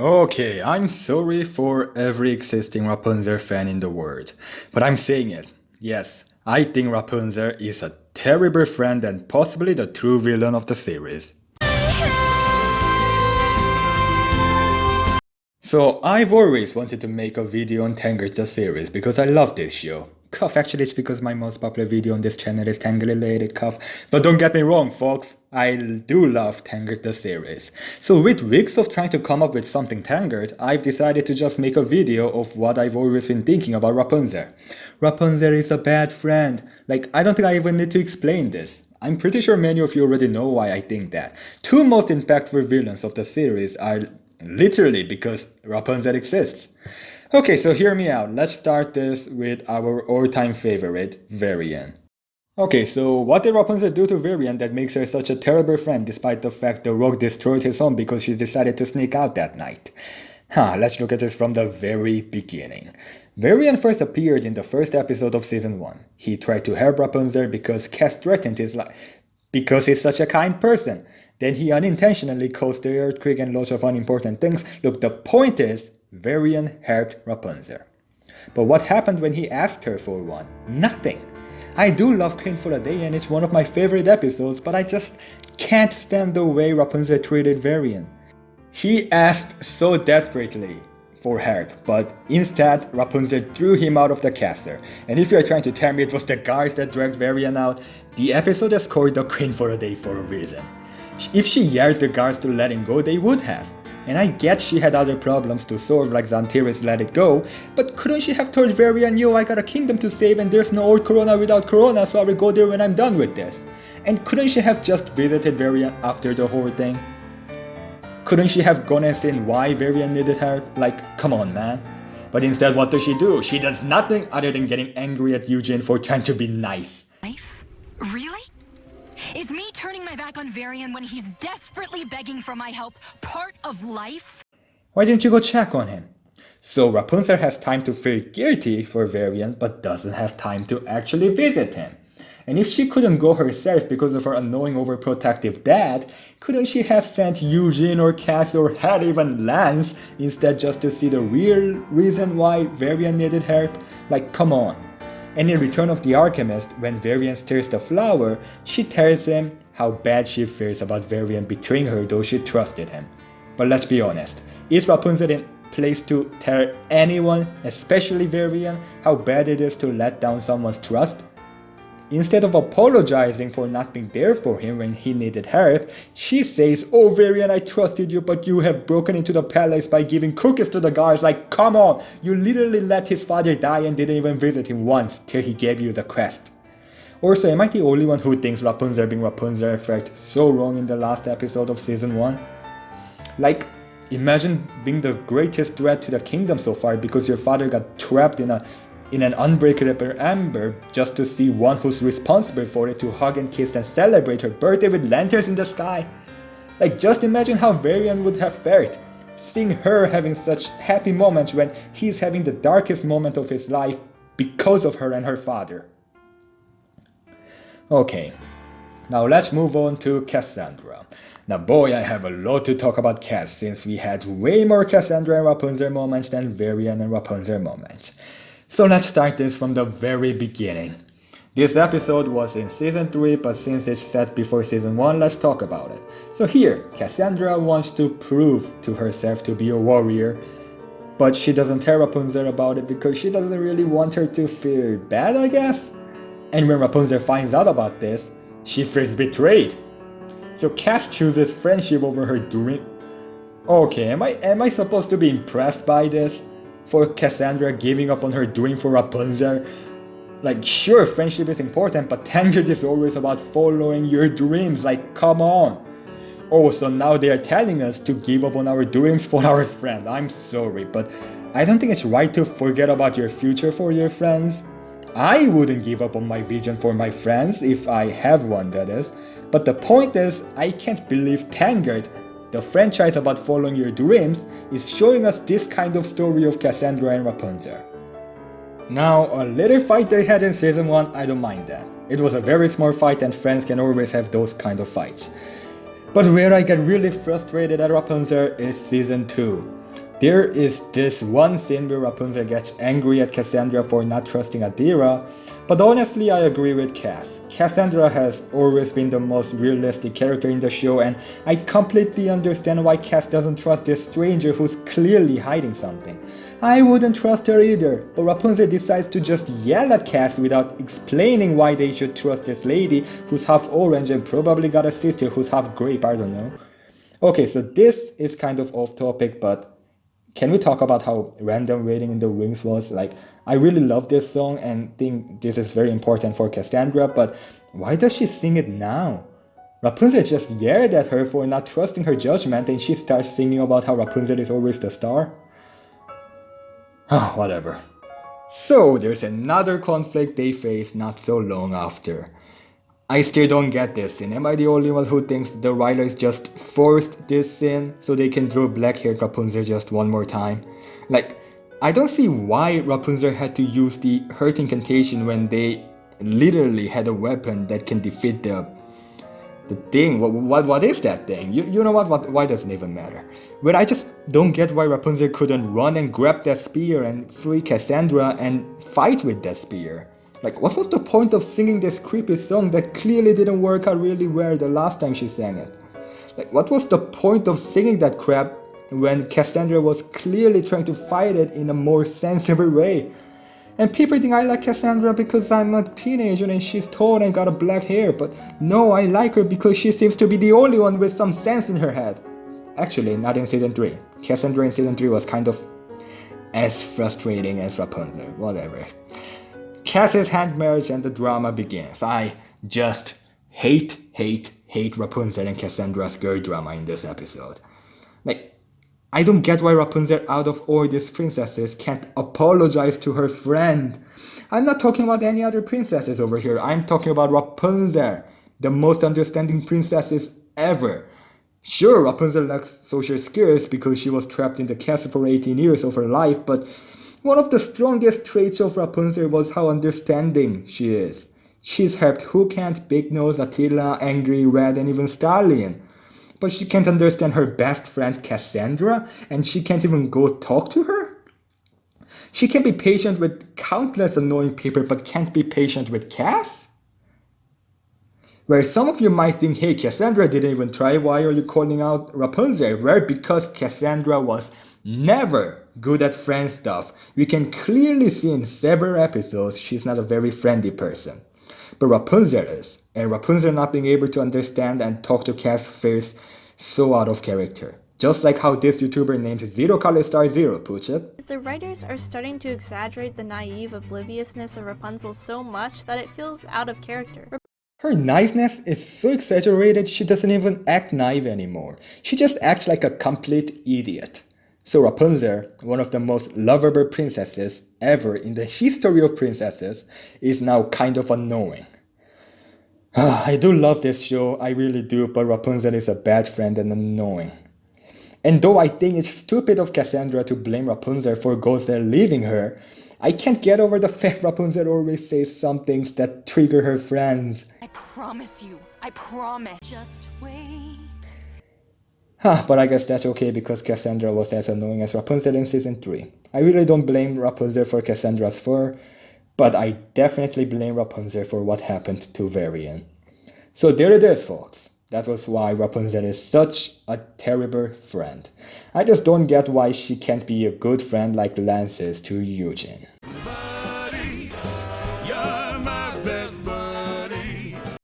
Okay, I'm sorry for every existing Rapunzel fan in the world, but I'm saying it. Yes, I think Rapunzel is a terrible friend and possibly the true villain of the series. So I've always wanted to make a video on Tangled the series because I love this show. Cuff, actually it's because my most popular video on this channel is Tangled related, cuff. But don't get me wrong folks, I do love Tangled the series. So with weeks of trying to come up with something Tangled, I've decided to just make a video of what I've always been thinking about Rapunzel. Rapunzel is a bad friend. Like, I don't think I even need to explain this. I'm pretty sure many of you already know why I think that. Two most impactful villains of the series are literally because Rapunzel exists. Okay, so hear me out. Let's start this with our all-time favorite, Varian. Okay, so what did Rapunzel do to Varian that makes her such a terrible friend despite the fact the rogue destroyed his home because she decided to sneak out that night? Let's look at this from the very beginning. Varian first appeared in the first episode of season 1. He tried to help Rapunzel because Cass threatened his life. Because he's such a kind person. Then he unintentionally caused the earthquake and lots of unimportant things. Look, the point is, Varian helped Rapunzel. But what happened when he asked her for one? Nothing. I do love Queen for a Day and it's one of my favorite episodes, but I just can't stand the way Rapunzel treated Varian. He asked so desperately for help, but instead Rapunzel threw him out of the castle. And if you're trying to tell me it was the guards that dragged Varian out, the episode is called The Queen for a Day for a reason. If she yelled the guards to let him go, they would have. And I get she had other problems to solve like Xantiris let it go, but couldn't she have told Varian, yo, I got a kingdom to save and there's no old Corona without Corona, so I will go there when I'm done with this. And couldn't she have just visited Varian after the whole thing? Couldn't she have gone and seen why Varian needed help? Like, come on man. But instead what does she do? She does nothing other than getting angry at Eugene for trying to be nice. Life? Really? Is me turning my back on Varian when he's desperately begging for my help part of life? Why didn't you go check on him? So Rapunzel has time to feel guilty for Varian but doesn't have time to actually visit him. And if she couldn't go herself because of her annoying overprotective dad, couldn't she have sent Eugene or Cass or hell even Lance instead just to see the real reason why Varian needed help? Like, come on. And in Return of the Alchemist, when Varian stirs the flower, she tells him how bad she feels about Varian betraying her though she trusted him. But let's be honest, is Rapunzel in place to tell anyone, especially Varian, how bad it is to let down someone's trust? Instead of apologizing for not being there for him when he needed help, she says, oh Varian, I trusted you, but you have broken into the palace by giving cookies to the guards. Like, come on, you literally let his father die and didn't even visit him once till he gave you the quest. Also, am I the only one who thinks Rapunzel being Rapunzel felt so wrong in the last episode of season 1? Like, imagine being the greatest threat to the kingdom so far because your father got trapped in an unbreakable ember just to see one who's responsible for it to hug and kiss and celebrate her birthday with lanterns in the sky. Like, just imagine how Varian would have felt, seeing her having such happy moments when he's having the darkest moment of his life because of her and her father. Okay, now let's move on to Cassandra. Now boy, I have a lot to talk about Cass since we had way more Cassandra and Rapunzel moments than Varian and Rapunzel moments. So let's start this from the very beginning. This episode was in season 3, but since it's set before season 1, let's talk about it. So here, Cassandra wants to prove to herself to be a warrior, but she doesn't tell Rapunzel about it because she doesn't really want her to feel bad, I guess? And when Rapunzel finds out about this, she feels betrayed. So Cass chooses friendship over her dream. Okay, am I supposed to be impressed by this? For Cassandra giving up on her dream for Rapunzel? Like, sure, friendship is important, but Tangled is always about following your dreams, like, come on. Oh, so now they are telling us to give up on our dreams for our friend. I'm sorry, but I don't think it's right to forget about your future for your friends. I wouldn't give up on my vision for my friends, if I have one that is. But the point is, I can't believe Tangled, the franchise about following your dreams, is showing us this kind of story of Cassandra and Rapunzel. Now, a little fight they had in season 1, I don't mind that. It was a very small fight and friends can always have those kind of fights. But where I get really frustrated at Rapunzel is season 2. There is this one scene where Rapunzel gets angry at Cassandra for not trusting Adira, but honestly I agree with Cass. Cassandra has always been the most realistic character in the show, and I completely understand why Cass doesn't trust this stranger who's clearly hiding something. I wouldn't trust her either, but Rapunzel decides to just yell at Cass without explaining why they should trust this lady who's half orange and probably got a sister who's half grape, I don't know. Okay, so this is kind of off topic, but can we talk about how random Waiting in the Wings was? Like, I really love this song and think this is very important for Cassandra, but why does she sing it now? Rapunzel just yelled at her for not trusting her judgment and she starts singing about how Rapunzel is always the star? Whatever. So, there's another conflict they face not so long after. I still don't get this scene. Am I the only one who thinks the writers just forced this scene so they can draw black-haired Rapunzel just one more time? Like, I don't see why Rapunzel had to use the hurt incantation when they literally had a weapon that can defeat the thing. What is that thing? You know what? Why doesn't even matter? But I just don't get why Rapunzel couldn't run and grab that spear and free Cassandra and fight with that spear. Like, what was the point of singing this creepy song that clearly didn't work out really well the last time she sang it? Like, what was the point of singing that crap when Cassandra was clearly trying to fight it in a more sensible way? And people think I like Cassandra because I'm a teenager and she's tall and got a black hair, but no, I like her because she seems to be the only one with some sense in her head. Actually, not in season 3. Cassandra in season 3 was kind of as frustrating as Rapunzel, whatever. Cass's hand marriage and the drama begins. I just hate Rapunzel and Cassandra's girl drama in this episode. Like, I don't get why Rapunzel, out of all these princesses, can't apologize to her friend. I'm not talking about any other princesses over here. I'm talking about Rapunzel, the most understanding princesses ever. Sure, Rapunzel lacks social skills because she was trapped in the castle for 18 years of her life, but one of the strongest traits of Rapunzel was how understanding she is. She's helped Who Can't, Big Nose, Attila, Angry, Red, and even Stallion. But she can't understand her best friend Cassandra, and she can't even go talk to her? She can be patient with countless annoying people, but can't be patient with Cass? Where some of you might think, hey, Cassandra didn't even try, why are you calling out Rapunzel? Well, because Cassandra was never good at friend stuff. We can clearly see in several episodes she's not a very friendly person. But Rapunzel is, and Rapunzel not being able to understand and talk to Cass feels so out of character. Just like how this YouTuber named Zero Color Star Zero puts it. The writers are starting to exaggerate the naive obliviousness of Rapunzel so much that it feels out of character. Her naiveness is so exaggerated she doesn't even act naive anymore. She just acts like a complete idiot. So Rapunzel, one of the most lovable princesses ever in the history of princesses, is now kind of annoying. I do love this show, I really do, but Rapunzel is a bad friend and annoying. And though I think it's stupid of Cassandra to blame Rapunzel for Gothel leaving her, I can't get over the fact Rapunzel always says some things that trigger her friends. I promise you. I promise. Just wait. But I guess that's okay because Cassandra was as annoying as Rapunzel in season 3. I really don't blame Rapunzel for Cassandra's fur, but I definitely blame Rapunzel for what happened to Varian. So there it is, folks. That was why Rapunzel is such a terrible friend. I just don't get why she can't be a good friend like Lance is to Eugene.